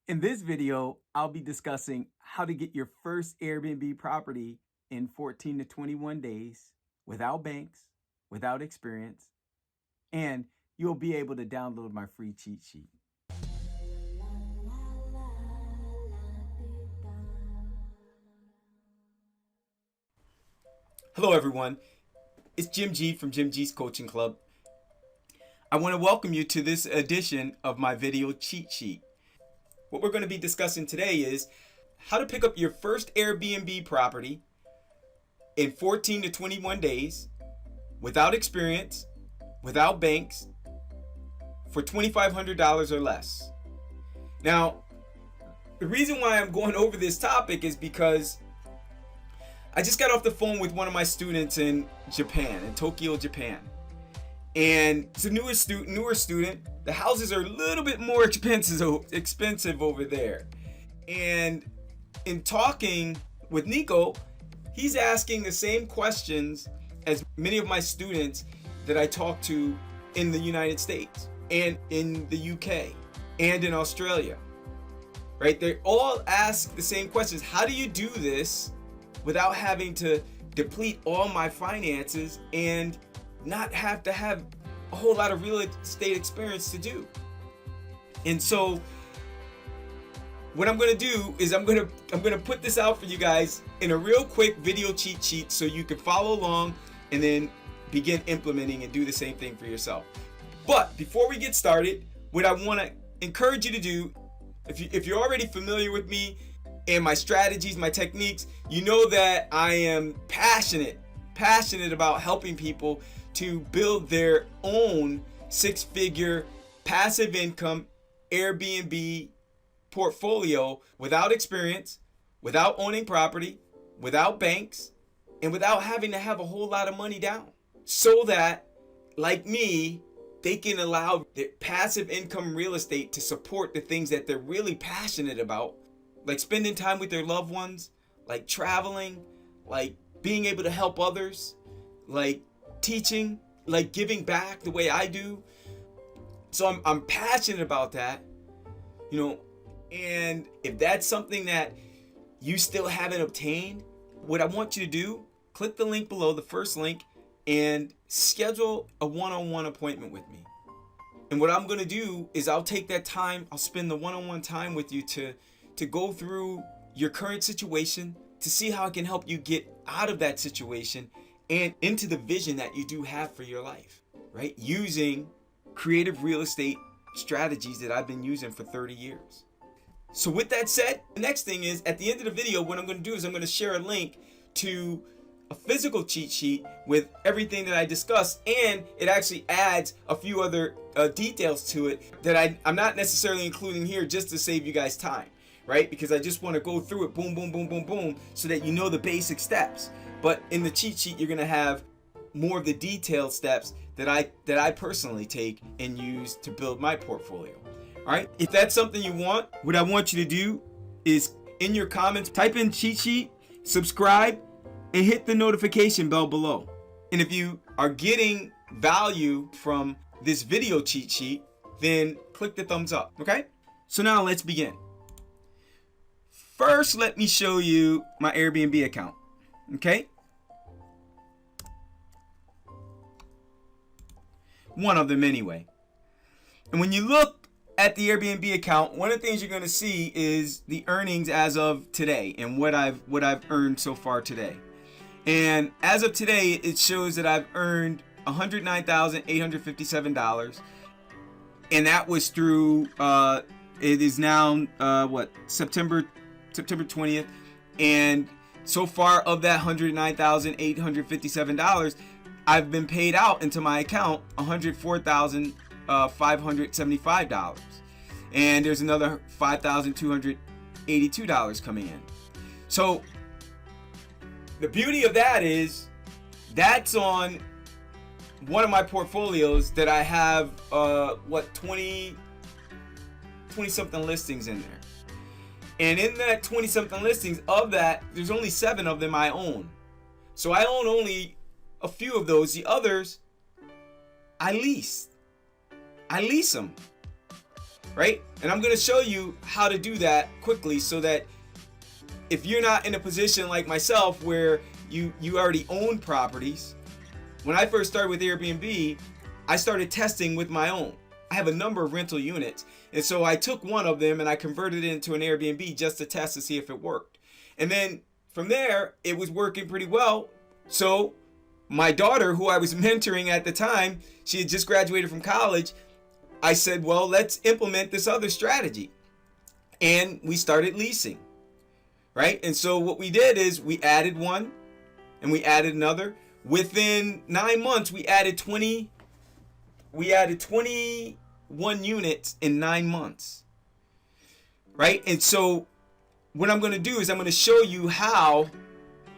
In this video, I'll be discussing how to get your first Airbnb property in 14 to 21 days without banks, without experience, and you'll be able to download my free cheat sheet. Hello everyone, it's Jim G from Jim G's Coaching Club. I want to welcome you to this edition of my video cheat sheet. What we're going to be discussing today is how to pick up your first Airbnb property in 14 to 21 days without experience, without banks, for $2,500 or less. Now, the reason why I'm going over this topic is because I just got off the phone with one of my students in Japan, in Tokyo, Japan. And it's a newer student. The houses are a little bit more expensive over there. And in talking with Nico, he's asking the same questions as many of my students that I talk to in the United States and in the UK and in Australia, right? They all ask the same questions. How do you do this without having to deplete all my finances and not have to have a whole lot of real estate experience to do? And so what I'm going to do is I'm going to put this out for you guys in a real quick video cheat sheet so you can follow along and then begin implementing and do the same thing for yourself. But before we get started, what I want to encourage you to do, if you're already familiar with me and my strategies, my techniques, you know that I am passionate about helping people to build their own six-figure passive income Airbnb portfolio without experience, without owning property, without banks, and without having to have a whole lot of money down. So that, like me, they can allow their passive income real estate to support the things that they're really passionate about, like spending time with their loved ones, like traveling, like being able to help others, like teaching, like giving back the way I do. So I'm passionate about that, you know. And if that's something that you still haven't obtained, what I want you to do, click the link below, the first link, and schedule a one-on-one appointment with me. And what I'm going to do is I'll take that time, I'll spend the one-on-one time with you to go through your current situation, to see how I can help you get out of that situation and into the vision that you do have for your life, right? Using creative real estate strategies that I've been using for 30 years. So with that said, the next thing is, at the end of the video, what I'm going to do is I'm going to share a link to a physical cheat sheet with everything that I discussed, and it actually adds a few other details to it that I'm not necessarily including here just to save you guys time, right? Because I just want to go through it, boom, boom, boom, boom, boom, so that you know the basic steps. But in the cheat sheet, you're going to have more of the detailed steps that I personally take and use to build my portfolio. All right, if that's something you want, what I want you to do is in your comments, type in cheat sheet, subscribe, and hit the notification bell below. And if you are getting value from this video cheat sheet, then click the thumbs up, okay? So now let's begin. First, let me show you my Airbnb account, okay? One of them anyway. And when you look at the Airbnb account, one of the things you're going to see is the earnings as of today and what I've earned so far today. And as of today, it shows that I've earned $109,857, and that was through it is now September 20th, and so far of that $109,857, I've been paid out into my account $104,575, and there's another $5,282 coming in. So the beauty of that is that's on one of my portfolios that I have 20 something listings in there. And in that 20 something listings, of that, there's only 7 of them I own. So I own only a few of those. The others I lease them. right? And I'm going to show you how to do that quickly so that if you're not in a position like myself where you already own properties. When I first started with Airbnb, I started testing with my own. I have a number of rental units, and so I took one of them and I converted it into an Airbnb just to test to see if it worked. And then from there, it was working pretty well. So my daughter, who I was mentoring at the time, she had just graduated from college. I said, well, let's implement this other strategy. And we started leasing, right? And so what we did is we added one and we added another. Within 9 months, we added 21 units in 9 months, right? And so what I'm going to do is I'm going to show you how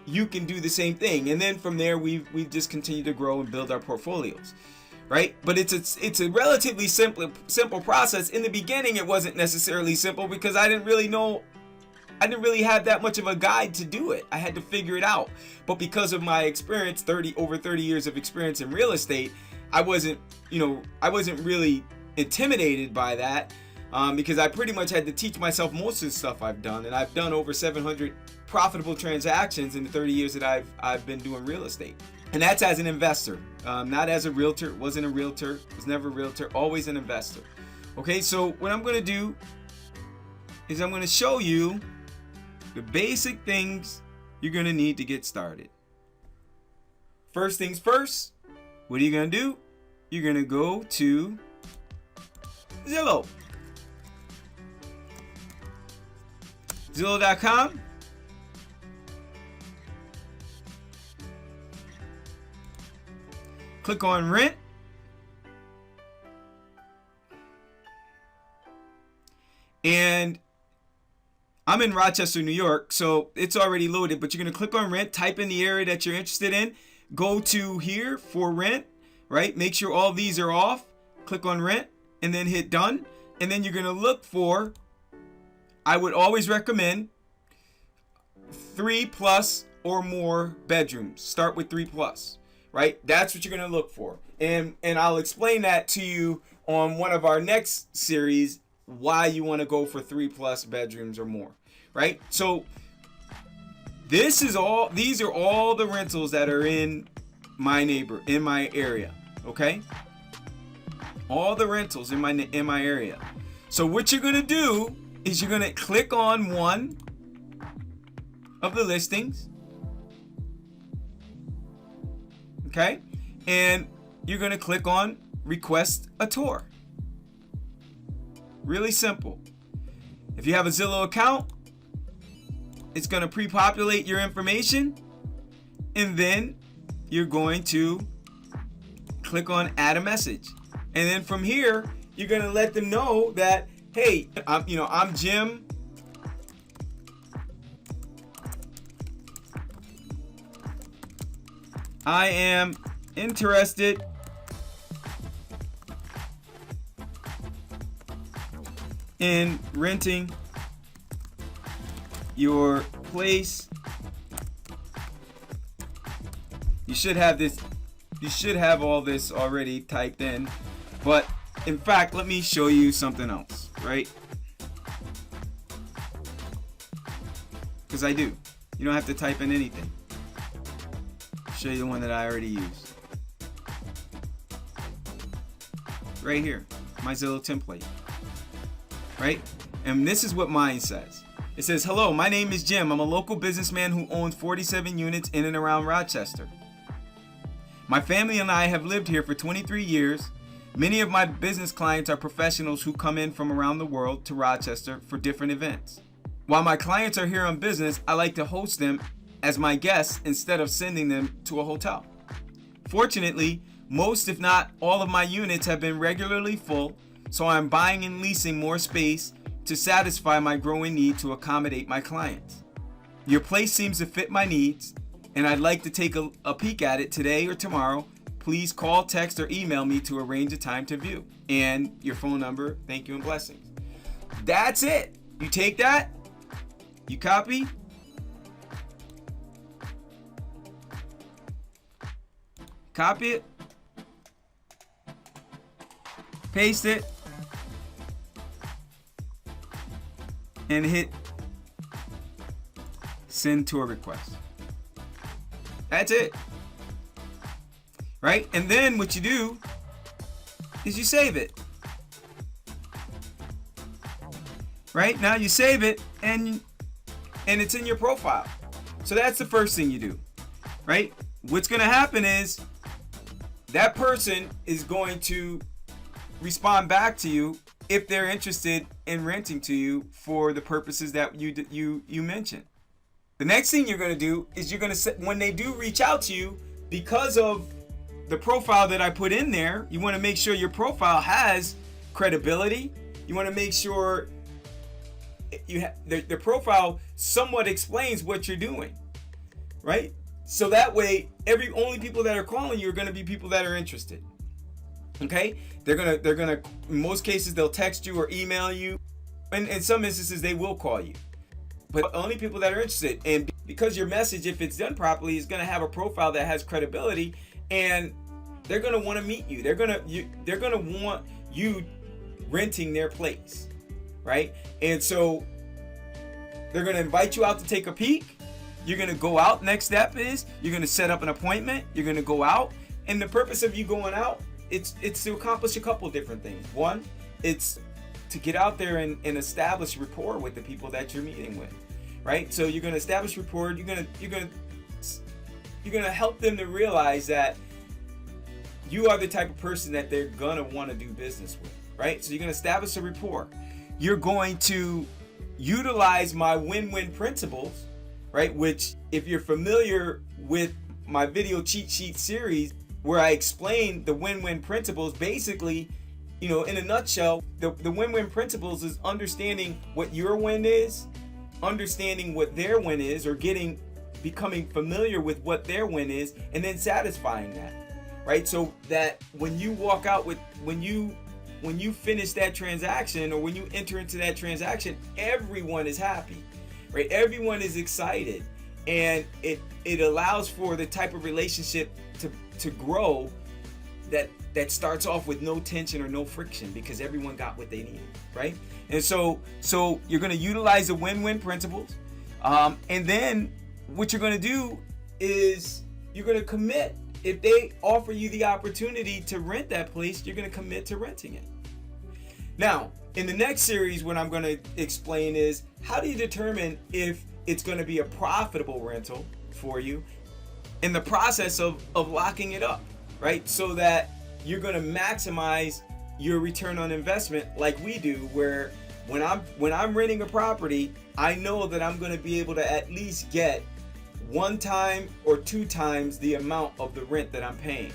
you can do the same thing. And then from there, we've just continued to grow and build our portfolios, right? But it's a relatively simple process. In the beginning, it wasn't necessarily simple because I didn't really have that much of a guide to do it. I had to figure it out. But because of my experience, over 30 years of experience in real estate, I wasn't really intimidated by that because I pretty much had to teach myself most of the stuff I've done. And I've done over 700 profitable transactions in the 30 years that I've been doing real estate. And that's as an investor, not as a realtor. Wasn't a realtor, was never a realtor, always an investor. Okay, so what I'm going to do is I'm going to show you the basic things you're going to need to get started. First things first, what are you going to do? You're going to go to Zillow. Zillow.com. Click on rent. And I'm in Rochester, New York, so it's already loaded, but you're going to click on rent, type in the area that you're interested in, go to here for rent, right? Make sure all these are off, click on rent, and then hit done. And then you're going to look for, I would always recommend 3+ or more bedrooms. Start with 3+, right? That's what you're going to look for. And I'll explain that to you on one of our next series, why you want to go for 3+ bedrooms or more, right? So these are all the rentals that are in my area, okay? All the rentals in my area. So what you're going to do is you're going to click on one of the listings, okay? And you're going to click on request a tour. Really simple. If you have a Zillow account, it's going to pre-populate your information, and then you're going to click on add a message. And then from here, you're going to let them know that, hey, I'm Jim. I am interested in renting your place. You should have all this already typed in, but in fact, let me show you something else, right? Because I do. You don't have to type in anything. I'll show you the one that I already used. Right here, my Zillow template. Right? And this is what mine says. It says, hello, my name is Jim. I'm a local businessman who owns 47 units in and around Rochester. My family and I have lived here for 23 years. Many of my business clients are professionals who come in from around the world to Rochester for different events. While my clients are here on business, I like to host them as my guests instead of sending them to a hotel. Fortunately, most if not all of my units have been regularly full, so I'm buying and leasing more space to satisfy my growing need to accommodate my clients. Your place seems to fit my needs, and I'd like to take a peek at it today or tomorrow. Please call, text, or email me to arrange a time to view. And your phone number. Thank you and blessings. That's it. You take that, you copy, it, paste it, and hit send tour request. That's it. Right? And then what you do is you save it. Right? Now you save it and it's in your profile. So that's the first thing you do. Right? What's going to happen is that person is going to respond back to you if they're interested in renting to you for the purposes that you mentioned. The next thing you're going to do is you're going to set, when they do reach out to you, because of the profile that I put in there, you want to make sure your profile has credibility. You want to make sure the profile somewhat explains what you're doing, right? So that way, only people that are calling you are going to be people that are interested. Okay, they're gonna in most cases they'll text you or email you, and in some instances they will call you, but only people that are interested. And because your message, if it's done properly, is gonna have a profile that has credibility, and they're gonna want to meet you. They're gonna want you renting their place, right? And so they're gonna invite you out to take a peek. You're gonna go out. Next step is you're gonna set up an appointment. You're gonna go out, and the purpose of you going out, it's to accomplish a couple different things. One, it's to get out there and establish rapport with the people that you're meeting with, right? So you're going to establish rapport. You're going to help them to realize that you are the type of person that they're going to want to do business with, right? So you're going to establish a rapport. You're going to utilize my win-win principles, right? Which, if you're familiar with my video cheat sheet series, where I explain the win-win principles, basically, in a nutshell, the win-win principles is understanding what your win is, understanding what their win is, or becoming familiar with what their win is, and then satisfying that, right? So that when you walk out when you finish that transaction, or when you enter into that transaction, everyone is happy, right? Everyone is excited, and it allows for the type of relationship to grow that starts off with no tension or no friction, because everyone got what they needed, right? And so you're going to utilize the win-win principles, and then what you're going to do is you're going to commit. If they offer you the opportunity to rent that place, you're going to commit to renting it. Now, in the next series, what I'm going to explain is how do you determine if it's going to be a profitable rental for you, in the process of locking it up, right? So that you're going to maximize your return on investment, like we do, where when I'm renting a property, I know that I'm going to be able to at least get 1 time or 2 times the amount of the rent that I'm paying,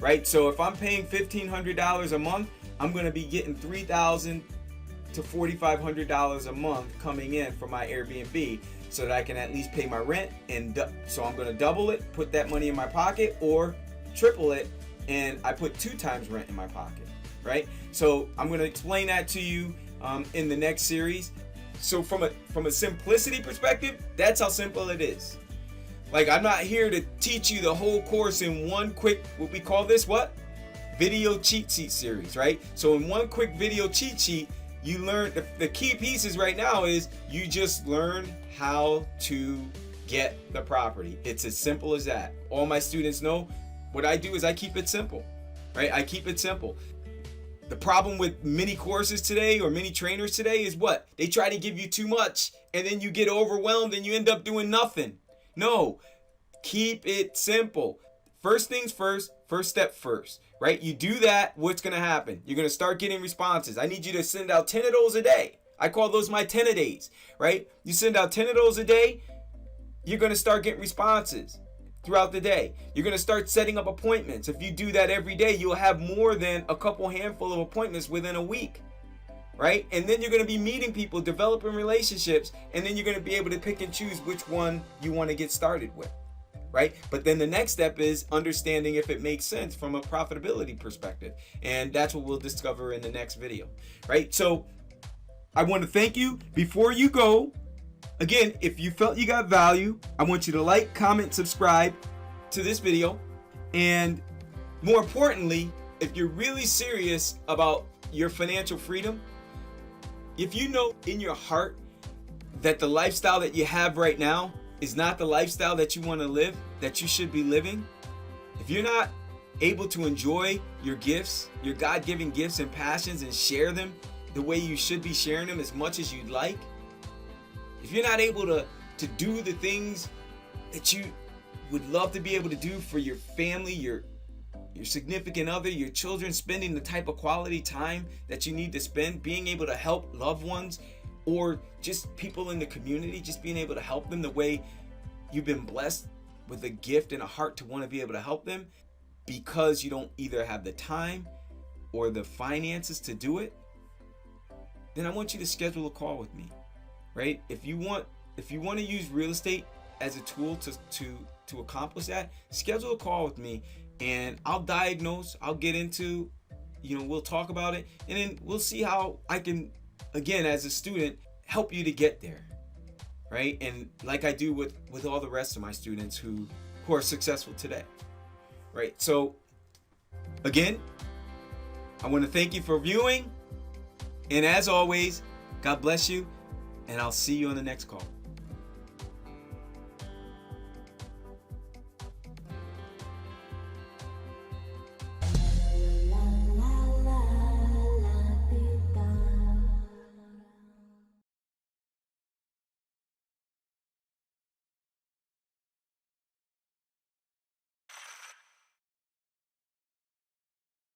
right? So if I'm paying $1,500 a month, I'm going to be getting $3,000 to $4,500 a month coming in from my Airbnb, so that I can at least pay my rent. And so I'm going to double it, put that money in my pocket, or triple it, and I put 2 times rent in my pocket, right? So I'm going to explain that to you in the next series. So from a simplicity perspective, that's how simple it is. Like, I'm not here to teach you the whole course in one quick, what we call this, video cheat sheet series, right? So in one quick video cheat sheet, you learn the key pieces right now is you just learn how to get the property. It's as simple as that. All my students know what I do is I keep it simple, right? I keep it simple. The problem with many courses today, or many trainers today, is what? They try to give you too much, and then you get overwhelmed and you end up doing nothing. No, keep it simple. First things first, first step first, right? You do that, what's going to happen? You're going to start getting responses. I need you to send out 10 of those a day. I call those my 10-a-days, right? You send out 10 of those a day, you're going to start getting responses throughout the day. You're going to start setting up appointments. If you do that every day, you'll have more than a couple handful of appointments within a week, right? And then you're going to be meeting people, developing relationships, and then you're going to be able to pick and choose which one you want to get started with, right? But then the next step is understanding if it makes sense from a profitability perspective. And that's what we'll discover in the next video, right? So I want to thank you. Before you go, again, if you felt you got value, I want you to like, comment, subscribe to this video. And more importantly, if you're really serious about your financial freedom, if you know in your heart that the lifestyle that you have right now is not the lifestyle that you want to live, that you should be living, if you're not able to enjoy your gifts, your God-given gifts and passions, and share them the way you should be sharing them as much as you'd like, if you're not able to do the things that you would love to be able to do for your family, your significant other, your children, spending the type of quality time that you need to spend, being able to help loved ones or just people in the community, just being able to help them the way you've been blessed with a gift and a heart to want to be able to help them, because you don't either have the time or the finances to do it, then I want you to schedule a call with me, right? If you want to use real estate as a tool to accomplish that, schedule a call with me, and I'll diagnose, I'll get into, we'll talk about it, and then we'll see how I can, again, as a student, help you to get there, right? And like I do with all the rest of my students who are successful today, right? So again, I want to thank you for viewing, and as always, God bless you, and I'll see you on the next call.